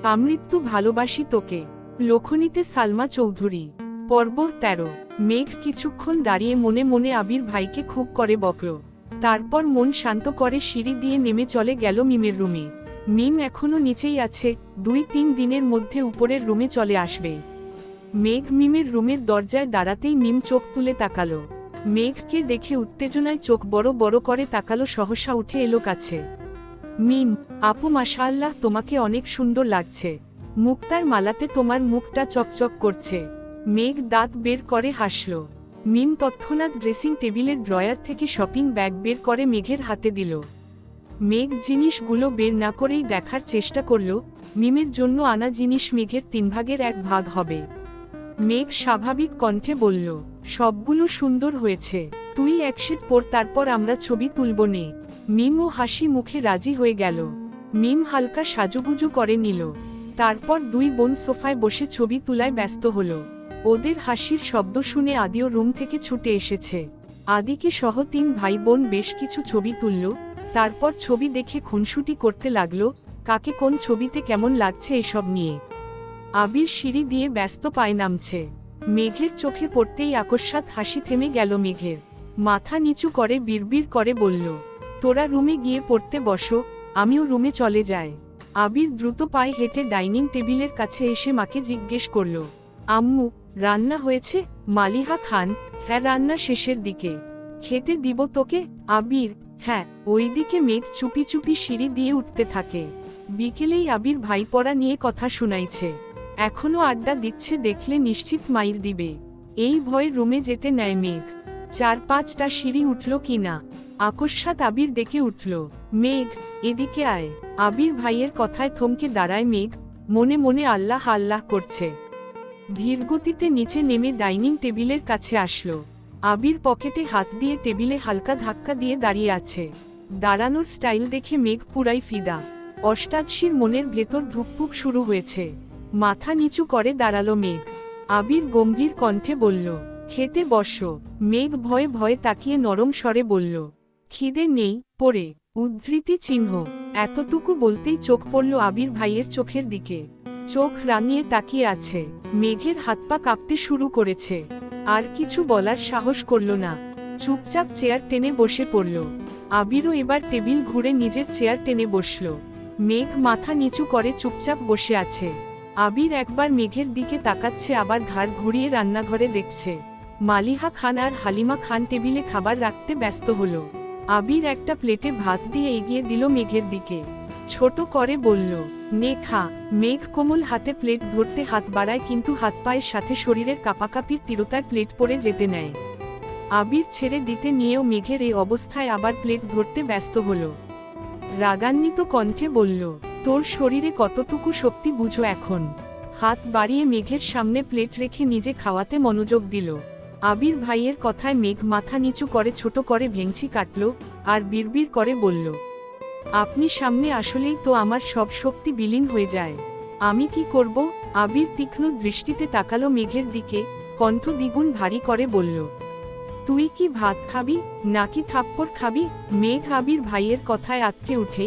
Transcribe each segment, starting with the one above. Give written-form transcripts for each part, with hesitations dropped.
আমৃত্যু ভালোবাসি তোকে। লোখনীতে সালমা চৌধুরী। পর্ব 13। মেঘ কিছুক্ষণ দাঁড়িয়ে মনে মনে আবির ভাইকে খুব করে বকল। তারপর মন শান্ত করে সিঁড়ি দিয়ে নেমে চলে গেল মিমের রুমে। মিম এখনো নিচেই আছে, 2-3 দিনের মধ্যে উপরের রুমে চলে আসবে। মেঘ মিমের রুমের দরজায় দাঁড়াতেই মিম চোখ তুলে তাকালো। মেঘকে দেখে উত্তেজনায় চোখ বড় বড় করে তাকালো, সহসা উঠে এলো কাছে। মিম, আপু মাশাআল্লাহ, তোমাকে অনেক সুন্দর লাগছে। মুক্তার মালাতে তোমার মুখটা চকচক করছে। মেঘ দাঁত বের করে হাসল। মিম তৎক্ষণাৎ ড্রেসিং টেবিলের ড্রয়ার থেকে শপিং ব্যাগ বের করে মেঘের হাতে দিল। মেঘ জিনিসগুলো বের না করেই দেখার চেষ্টা করল। মিমের জন্য আনা জিনিস মেঘের 3 ভাগের 1 ভাগ হবে। মেঘ স্বাভাবিক কণ্ঠে বলল, সবগুলো সুন্দর হয়েছে, তুই একশেট পর, তারপর আমরা ছবি তুলব নে। মিমও হাসি মুখে রাজি হয়ে গেল। মিম হালকা সাজুগুজু করে নিল। তারপর 2 বোন সোফায় বসে ছবি তোলায় ব্যস্ত হল। ওদের হাসির শব্দ শুনে আদিও রুম থেকে ছুটে এসেছে। আদিকে সহ 3 ভাই বোন বেশ কিছু ছবি তুলল। তারপর ছবি দেখে খুনসুটি করতে লাগলো, কাকে কোন ছবিতে কেমন লাগছে এসব নিয়ে। আবির সিঁড়ি দিয়ে ব্যস্ত পায়ে নামছে। মেঘের চোখে পড়তেই আকস্মাৎ হাসি থেমে গেল মেঘের। মাথা নিচু করে বিড়বিড় করে বলল, তোরা রুমে গিয়ে পড়তে বসো, আমিও রুমে চলে যাই। আবির দ্রুত পায়ে হেঁটে ডাইনিং টেবিলের কাছে এসে মাকে জিজ্ঞেস করল, আম্মু, রান্না হয়েছে? মালিহা খান, হ্যাঁ, রান্না শেষের দিকে। খেতে দিব তোকে? আবির, হ্যাঁ। ওইদিকে মেঘ চুপি চুপি সিঁড়ি দিয়ে উঠতে থাকে। বিকেলেই আবির ভাই পড়া নিয়ে কথা শুনাইছে। এখনো আড্ডা দিচ্ছে, দেখলে নিশ্চিত মাইর দিবে। এই ভয়ে রুমে যেতে নেয় মেঘ। 4-5টা সিঁড়ি উঠল কিনা আকস্মাৎ আবির ডেকে উঠল, মেঘ, এদিকে আয়। আবির ভাইয়ের কথায় থমকে দাঁড়ায় মেঘ, মনে মনে আল্লাহ আল্লাহ করছে। ধীরগতিতে নিচে নেমে ডাইনিং টেবিলের কাছে আসলো। আবির পকেটে হাত দিয়ে টেবিলে হালকা ধাক্কা দিয়ে দাঁড়িয়ে আছে। দাঁড়ানোর স্টাইল দেখে মেঘ পুরাই ফিদা। অষ্টাদশীর মনের ভেতর ধুকপুক শুরু হয়েছে। মাথা নিচু করে দাঁড়ালো মেঘ। আবির গম্ভীর কণ্ঠে বলল, খেতে বসো। মেঘ ভয়ে ভয়ে তাকিয়ে নরম স্বরে বলল, খিদে নেই, পড়ে। উদ্ধৃতি চিহ্ন। এতটুকু বলতেই চোখ পড়ল আবির ভাইয়ের চোখের দিকে। চোখ রাঙিয়ে তাকিয়ে আছে। মেঘের হাত পা কাঁপতে শুরু করেছে। আর কিছু বলার সাহস করল না। চুপচাপ চেয়ার টেনে বসে পড়ল। আবিরও এবার টেবিল ঘুরে নিজের চেয়ার টেনে বসল। মেঘ মাথা নিচু করে চুপচাপ বসে আছে। আবির একবার মেঘের দিকে তাকাচ্ছে, আবার ঘাড় ঘুরিয়ে রান্নাঘরে দেখছে। মালিহা খান আর হালিমা খান টেবিলে খাবার রাখতে ব্যস্ত হলো। আবির একটা প্লেটে ভাত দিয়ে এগিয়ে দিল মেঘের দিকে। ছোট করে বলল, নে খা। মেঘ কোমল হাতে প্লেট ধরতে হাত বাড়ায়, কিন্তু হাত পায়ের সাথে শরীরের কাঁপাকাঁপির তীরতার প্লেট পড়ে যেতে নেয়। আবির ছেড়ে দিতে নিয়েও মেঘের এই অবস্থায় আবার প্লেট ধরতে ব্যস্ত হল। রাগান্বিত কণ্ঠে বলল, তোর শরীরে কতটুকু শক্তি বুঝো এখন? হাত বাড়িয়ে মেঘের সামনে প্লেট রেখে নিজে খাওয়াতে মনোযোগ দিল। আবির ভাইয়ের কথায় মেঘ মাথা নিচু করে ছোট করে ভেঙচি কাটল, আর বিড়বিড় করে বলল, আপনি সামনে আসলেই তো আমার সব শক্তি বিলীন হয়ে যায়। আমি কি করব? আবির তীক্ষ্ণ দৃষ্টিতে তাকালো মেঘের দিকে, কণ্ঠ দ্বিগুণ ভারী করে বলল, তুই কি ভাত খাবি নাকি থাপ্পড় খাবি? মেঘ আবির ভাইয়ের কথায় আটকে উঠে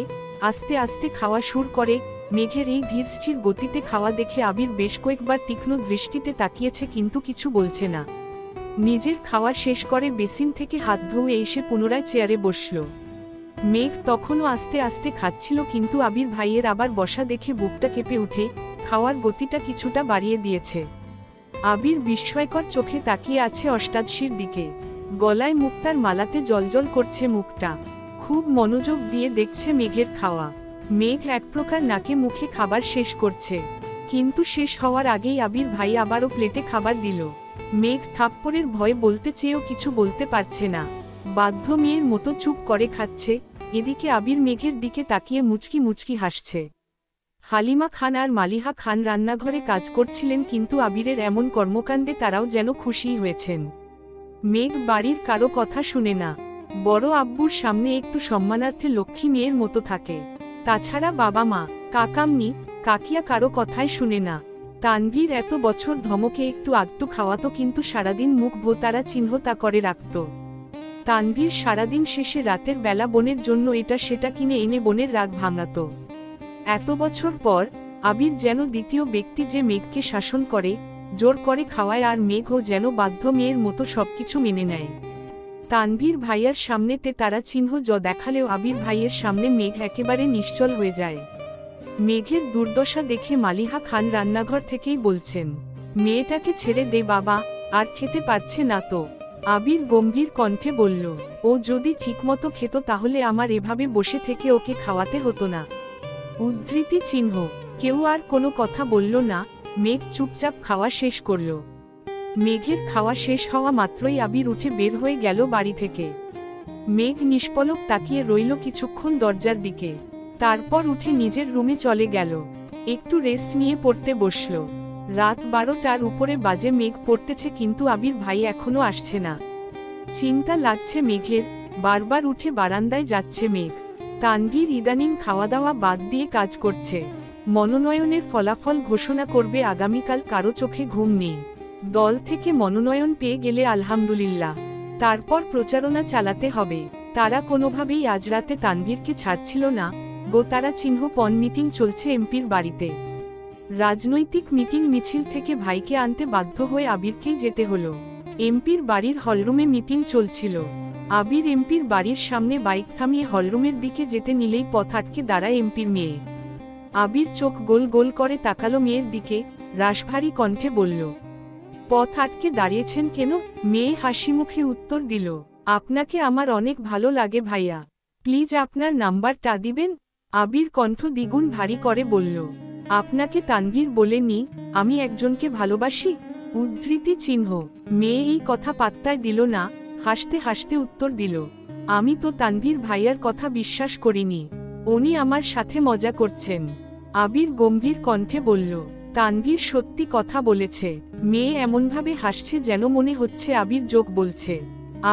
আস্তে আস্তে খাওয়া শুরু করে। মেঘের এই ধীরস্থির গতিতে খাওয়া দেখে আবির বেশ কয়েকবার তীক্ষ্ণ দৃষ্টিতে তাকিয়েছে, কিন্তু কিছু বলছে না। নিজের খাওয়া শেষ করে বেসিন থেকে হাত ধুয়ে এসে পুনরায় চেয়ারে বসল। মেঘ তখনও আস্তে আস্তে খাচ্ছিল, কিন্তু আবির ভাইয়ের আবার বসা দেখে বুকটা কেঁপে উঠে খাওয়ার গতিটা কিছুটা বাড়িয়ে দিয়েছে। আবির বিস্ময়কর চোখে তাকিয়ে আছে অষ্টাদশীর দিকে। গলায় মুক্তার মালাতে জলজল করছে মুখটা। খুব মনোযোগ দিয়ে দেখছে মেঘের খাওয়া। মেঘ এক প্রকার নাকে মুখে খাবার শেষ করছে, কিন্তু শেষ হওয়ার আগেই আবির ভাই আবারও প্লেটে খাবার দিল। মেঘ থাপ্পড়ের ভয়ে বলতে চেয়েও কিছু বলতে পারছে না। বাধ্য মেয়ের মতো চুপ করে খাচ্ছে। এদিকে আবির মেঘের দিকে তাকিয়ে মুচকি মুচকি হাসছে। হালিমা খান আর মালিহা খান রান্নাঘরে কাজ করছিলেন, কিন্তু আবিরের এমন কর্মকাণ্ডে তারাও যেন খুশি হয়েছেন। মেঘ বাড়ির কারো কথা শুনে না। বড় আব্বুর সামনে একটু সম্মানার্থে লক্ষ্মী মেয়ের মতো থাকে। তাছাড়া বাবা মা, কাকামনি, কাকিয়া কারো কথাই শুনে না। তানভীর এত বছর ধমকে একটু আধটু খাওয়াতো, কিন্তু সারাদিন মুখ ভোতারা চিহ্নতা করে রাখত। তানভীর সারাদিন শেষে রাতের বেলা বোনের জন্য এটা সেটা কিনে এনে বোনের রাগ ভাঙাত। এত বছর পর আবির যেন দ্বিতীয় ব্যক্তি যে মেঘকে শাসন করে, জোর করে খাওয়ায়, আর মেঘও যেন বাধ্য মেয়ের মতো সবকিছু মেনে নেয়। তানভীর ভাইয়ার সামনেতে তারা চিহ্ন দেখালেও আবির ভাইয়ের সামনে মেঘ একেবারে নিশ্চল হয়ে যায়। মেঘের দুর্দশা দেখে মালিহা খান রান্নাঘর থেকেই বলছেন, মেয়েটাকে ছেড়ে দে বাবা, আর খেতে পারছে না তো। আবির গম্ভীর কণ্ঠে বলল, ও যদি ঠিকমতো খেত তাহলে আমার এভাবে বসে থেকে ওকে খাওয়াতে হতো না। উদ্ধৃতি চিহ্ন। কেউ আর কোনো কথা বলল না, মেঘ চুপচাপ খাওয়া শেষ করল। মেঘের খাওয়া শেষ হওয়া মাত্রই আবির উঠে বের হয়ে গেল বাড়ি থেকে। মেঘ নিষ্পলক তাকিয়ে রইল কিছুক্ষণ দরজার দিকে, তারপর উঠে নিজের রুমে চলে গেল। একটু রেস্ট নিয়ে পড়তে বসল। রাত 12টার উপরে বাজে, মেঘ পড়তেছে কিন্তু আবির ভাই এখনো আসছে না। চিন্তা লাগছে মেঘের, বারবার উঠে বারান্দায় যাচ্ছে মেঘ। তানভীর ইদানিং খাওয়া দাওয়া বাদ দিয়ে কাজ করছে। মনোনয়নের ফলাফল ঘোষণা করবে আগামীকাল, কারো চোখে ঘুম নেই। দল থেকে মনোনয়ন পেয়ে গেলে আলহামদুলিল্লাহ, তারপর প্রচারণা চালাতে হবে। তারা কোনোভাবেই আজ রাতে তানভীরকে ছাড়ছিল না। তারা চিহ্ন পণ মিটিং চলছে এমপির বাড়িতে। রাজনৈতিক মিটিং মিছিল থেকে ভাইকে আনতে বাধ্য হয়ে আবিরকেই যেতে হলো। এমপির বাড়ির হলরুমে মিটিং চলছিল। আবির এমপির বাড়ির সামনে বাইক থামিয়ে হলরুমের দিকে যেতে নিলেই পথ আটকে দাঁড়ায় এমপির মেয়ে। আবির চোখ গোল গোল করে তাকালো মেয়ের দিকে, রাশভারী কণ্ঠে বলল, পথ আটকে দাঁড়িয়েছেন কেন? মেয়ে হাসি মুখে উত্তর দিল, আপনাকে আমার অনেক ভালো লাগে ভাইয়া, প্লিজ আপনার নাম্বারটা দিবেন। আবির কণ্ঠ দ্বিগুণ ভারী করে বলল, আপনাকে তানভীর বলেনি আমি একজনকে ভালোবাসি? উদ্ধৃতি চিহ্ন। মেয়ে এই কথা পাত্তায় দিল না, হাসতে হাসতে উত্তর দিল, আমি তো তানভীর ভাইয়ার কথা বিশ্বাস করিনি, উনি আমার সাথে মজা করছেন। আবির গম্ভীর কণ্ঠে বলল, তানভীর সত্যি কথা বলেছে। মেয়ে এমনভাবে হাসছে যেন মনে হচ্ছে আবির যোগ বলছে।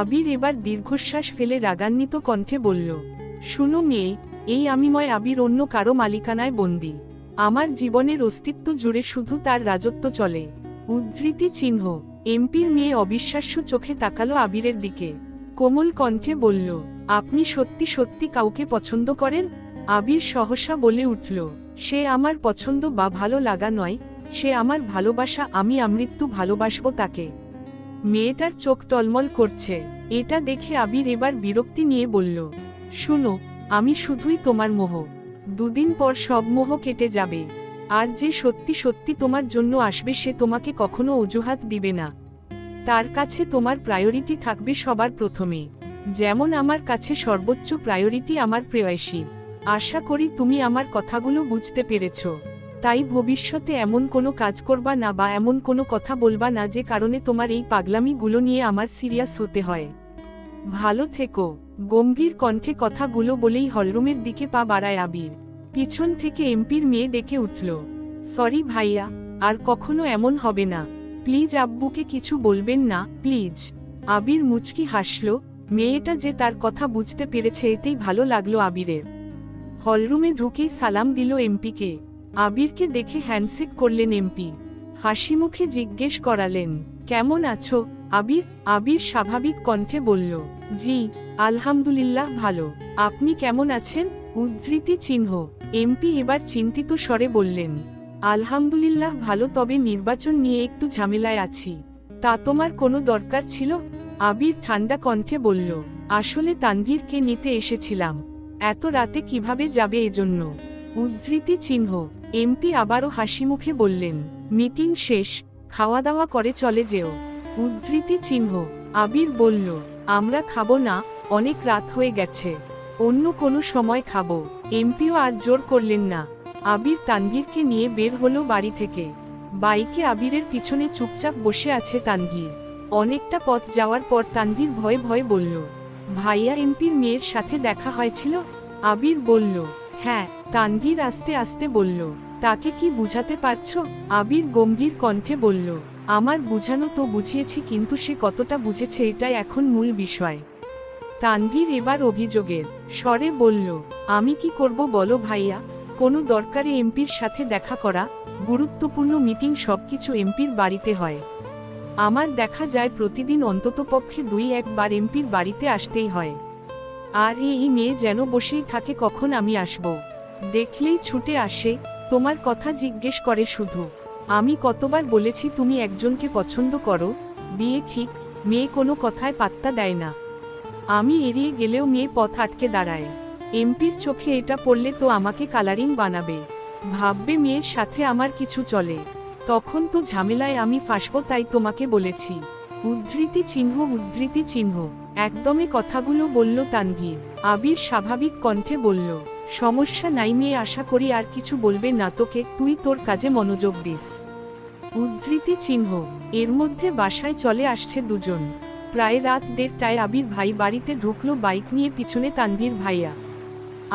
আবির এবার দীর্ঘশ্বাস ফেলে রাগান্বিত কণ্ঠে বলল, শুনো মেয়ে, এই আমিময় আবির অন্য কারো মালিকানায় বন্দী। আমার জীবনের অস্তিত্ব জুড়ে শুধু তার রাজত্ব চলে। উদ্ধৃতি চিহ্ন। এমপির মেয়ে অবিশ্বাস্য চোখে তাকালো আবিরের দিকে, কোমল কণ্ঠে বলল, আপনি সত্যি সত্যি কাউকে পছন্দ করেন? আবির সহসা বলে উঠল, সে আমার পছন্দ বা ভালো লাগা নয়, সে আমার ভালোবাসা, আমি আমৃত্যু ভালোবাসবো তাকে। মেয়েটার চোখ টলমল করছে। এটা দেখে আবির এবার বিরক্তি নিয়ে বলল, শুনো, আমি শুধুই তোমার মোহ। দুদিন পর সব মোহ কেটে যাবে। আর যে সত্যি সত্যি তোমার জন্য আসবে সে তোমাকে কখনো অজুহাত দিবে না। তার কাছে তোমার প্রায়োরিটি থাকবে সবার প্রথমে, যেমন আমার কাছে সর্বোচ্চ প্রায়োরিটি আমার প্রেয়সী। আশা করি তুমি আমার কথাগুলো বুঝতে পেরেছ। তাই ভবিষ্যতে এমন কোনো কাজ করবা না বা এমন কোনো কথা বলবা না যে কারণে তোমার এই পাগলামিগুলো নিয়ে আমার সিরিয়াস হতে হয়। ভালো থেকো। গম্ভীর কণ্ঠে কথাগুলো বলেই হলরুমের দিকে পা বাড়ায় আবির। পিছন থেকে এমপির মেয়ে ডেকে উঠল, সরি ভাইয়া, আর কখনো এমন হবে না, প্লিজ আব্বুকে কিছু বলবেন না প্লিজ। আবির মুচকি হাসল। মেয়েটা যে তার কথা বুঝতে পেরেছে এতেই ভালো লাগলো আবিরের। হলরুমে ঢুকেই সালাম দিল এমপিকে। আবিরকে দেখে হ্যান্ডশেক করলেন এমপি। হাসি মুখে জিজ্ঞেস করালেন, কেমন আছো আবির? আবির স্বাভাবিক কণ্ঠে বলল, জি আলহামদুলিল্লাহ ভালো, আপনি কেমন আছেন? উদ্ধৃতি চিহ্ন। এমপি এবার চিন্তিত স্বরে বললেন, আলহামদুলিল্লাহ ভালো, তবে নির্বাচন নিয়ে একটু ঝামেলায় আছি। তা তোমার কোনো দরকার ছিল? আবির ঠান্ডা কণ্ঠে বলল, আসলে তানভীরকে নিতে এসেছিলাম। এত রাতে কিভাবে যাবে এজন্য। উদ্ধৃতি চিহ্ন। এমপি আবারও হাসি মুখে বললেন, মিটিং শেষ, খাওয়া দাওয়া করে চলে যেও। উদ্ধৃতি চিহ্ন। আবির বলল, আমরা খাবো না, অনেক রাত হয়ে গেছে, অন্য কোনো সময় খাবো। এমপিও আর জোর করলেন না। আবির তানভীরকে নিয়ে বের হলো বাড়ি থেকে। বাইকে আবিরের পিছনে চুপচাপ বসে আছে তানভীর। অনেকটা পথ যাওয়ার পর তানভীর ভয়ে ভয়ে বলল, ভাইয়া এমপির মেয়ের সাথে দেখা হয়েছিল? আবির বলল, হ্যাঁ। তানভীর আস্তে আস্তে বলল, তাকে কি বুঝাতে পারছো? আবির গম্ভীর কণ্ঠে বলল, আমার বুঝানো তো বুঝিয়েছি, কিন্তু সে কতটা বুঝেছে এটাই এখন মূল বিষয়। তানভীর এবার অভিযোগের স্বরে বলল, আমি কি করব বলো ভাইয়া? কোনো দরকারে এমপির সাথে দেখা করা, গুরুত্বপূর্ণ মিটিং, সবকিছু এমপির বাড়িতে হয়। আমার দেখা যায় প্রতিদিন অন্ততপক্ষে 2-1 বার এমপির বাড়িতে আসতেই হয়। আর এই মেয়ে যেন বসেই থাকে কখন আমি আসব, দেখলেই ছুটে আসে। তোমার কথা জিজ্ঞেস করে শুধু। আমি কতবার বলেছি তুমি একজনকে পছন্দ করো, বিয়ে ঠিক। মেয়ে কোনো কথায় পাত্তা দেয় না। আমি এড়িয়ে গেলেও মেয়ে পথ আটকে দাঁড়ায়। এমপির চোখে এটা পড়লে তো আমাকে কালারিং বানাবে, ভাববে মেয়ের সাথে আমার কিছু চলে। তখন তো ঝামেলায় আমি ফাঁসবো, তাই তোমাকে বলেছি। উদ্ধৃতি চিহ্ন উদ্ধৃতি চিহ্ন। একদমই কথাগুলো বলল তানভীর। আবির স্বাভাবিক কণ্ঠে বলল, সমস্যা নাই মেয়ে, আশা করি আর কিছু বলবে না তোকে, তুই তোর কাজে মনোযোগ দিস। উদ্ধৃতি চিহ্ন। এর মধ্যে বাসায় চলে আসছে দুজন। প্রায় রাত 1:30টায় আবির ভাই বাড়িতে ঢুকলো বাইক নিয়ে, পিছনে তানভীর ভাইয়া।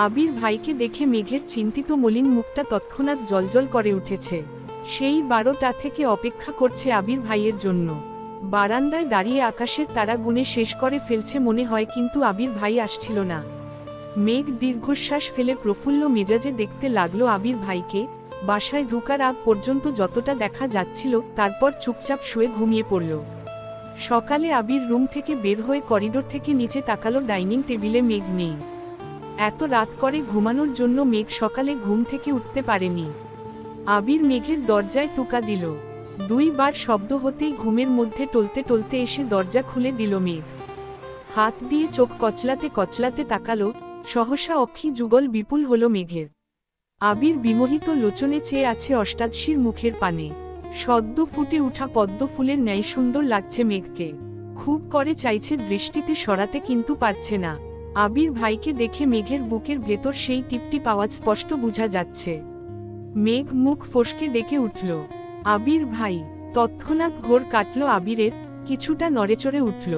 আবির ভাইকে দেখে মেঘের চিন্তিত মলিন মুখটা তৎক্ষণাৎ জ্বলজ্বল করে উঠেছে। সেই 12টা থেকে অপেক্ষা করছে আবির ভাইয়ের জন্য। বারান্দায় দাঁড়িয়ে আকাশের তারা গুনে শেষ করে ফেলছে মনে হয়, কিন্তু আবির ভাই আসছিল না। মেঘ দীর্ঘশ্বাস ফেলে প্রফুল্ল মেজাজে দেখতে লাগলো আবির ভাইকে। বাসায় ঢোকার আগ পর্যন্ত যতটা দেখা যাচ্ছিল, তারপর চুপচাপ শুয়ে ঘুমিয়ে পড়ল। সকালে আবির রুম থেকে বের হয়ে করিডোর থেকে নিচে তাকালো, ডাইনিং টেবিলে মেঘ নেই। এত রাত করে ঘুমানোর জন্য মেঘ সকালে ঘুম থেকে উঠতে পারেনি। আবির মেঘের দরজায় টোকা দিল। 2 বার শব্দ হতেই ঘুমের মধ্যে টলতে টলতে এসে দরজা খুলে দিল মেঘ। হাত দিয়ে চোখ কচলাতে কচলাতে তাকালো, সহসা অক্ষি যুগল বিপুল হলো মেঘের। আবির বিমোহিত লোচনে চেয়ে আছে অষ্টাদশীর মুখের পানে। সদ্য ফুটে উঠা পদ্ম ফুলের ন্যায় সুন্দর লাগছে মেঘকে। খুব করে চাইছে দৃষ্টিতে সরাতে, কিন্তু পারছে না। আবির ভাইকে দেখে মেঘের বুকের ভেতর সেই টিপটিপ আওয়াজ স্পষ্ট বোঝা যাচ্ছে। মেঘ মুখ ফসকে ডেকে উঠল, আবির ভাই। তৎক্ষণাৎ ঘোর কাটল আবিরের, কিছুটা নড়েচড়ে উঠল।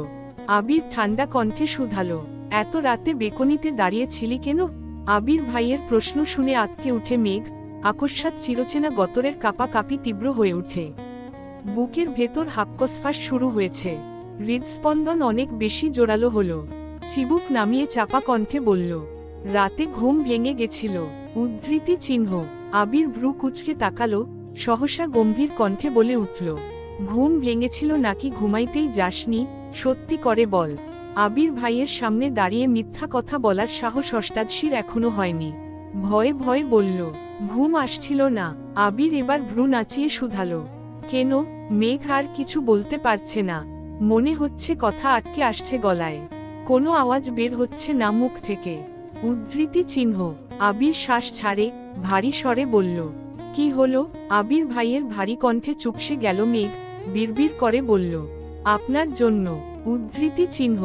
আবির ঠান্ডা কণ্ঠে শুধালো, এত রাতে বেকনিতে দাঁড়িয়েছিলি কেন? আবির ভাইয়ের প্রশ্ন শুনে আঁতকে উঠে মেঘ। আকস্মাৎ চিরচেনা গতরের কাঁপাকাঁপি তীব্র হয়ে ওঠে। বুকের ভেতর হাপকসফাস শুরু হয়েছে। হৃদস্পন্দন অনেক বেশি জোরালো হলো। চিবুক নামিয়ে চাপা কণ্ঠে বলল, রাতে ঘুম ভেঙে গেছিল। উদ্ধৃতি চিহ্ন। আবির ভ্রু কুঁচকে তাকালো, সহসা গম্ভীর কণ্ঠে বলে উঠল, ঘুম ভেঙেছিল নাকি ঘুমাইতেই যাসনি? সত্যি করে বল। আবির ভাইয়ের সামনে দাঁড়িয়ে মিথ্যা কথা বলার সাহস অষ্টাদশীর এখনো হয়নি। ভয়ে ভয়ে বলল, ঘুম আসছিল না। আবির এবার ভ্রু নাচিয়ে শুধালো, কেন? মেঘ আর কিছু বলতে পারছে না। মনে হচ্ছে কথা আটকে আসছে গলায়, কোনো আওয়াজ বের হচ্ছে না মুখ থেকে। উদ্ধৃতি চিহ্ন। আবির শ্বাস ছাড়ে, ভারী স্বরে বলল, কি হলো? আবির ভাইয়ের ভারী কণ্ঠে চুপসে গেল মেঘ। বিড়বিড় করে বলল, আপনার জন্য। উদ্ধৃতি চিহ্ন।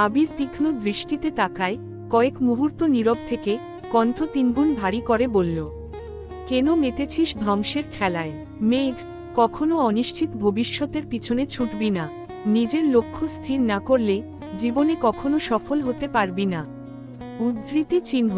আবির তীক্ষ্ণ দৃষ্টিতে তাকায়, কয়েক মুহূর্ত নীরব থেকে কণ্ঠ 3 গুণ ভারী করে বলল, কেন মেতেছিস ধ্বংসের খেলায়? মেঘ, কখনো অনিশ্চিত ভবিষ্যতের পিছনে ছুটবি না। নিজের লক্ষ্য স্থির না করলে জীবনে কখনো সফল হতে পারবি না। উদ্ধৃতি চিহ্ন।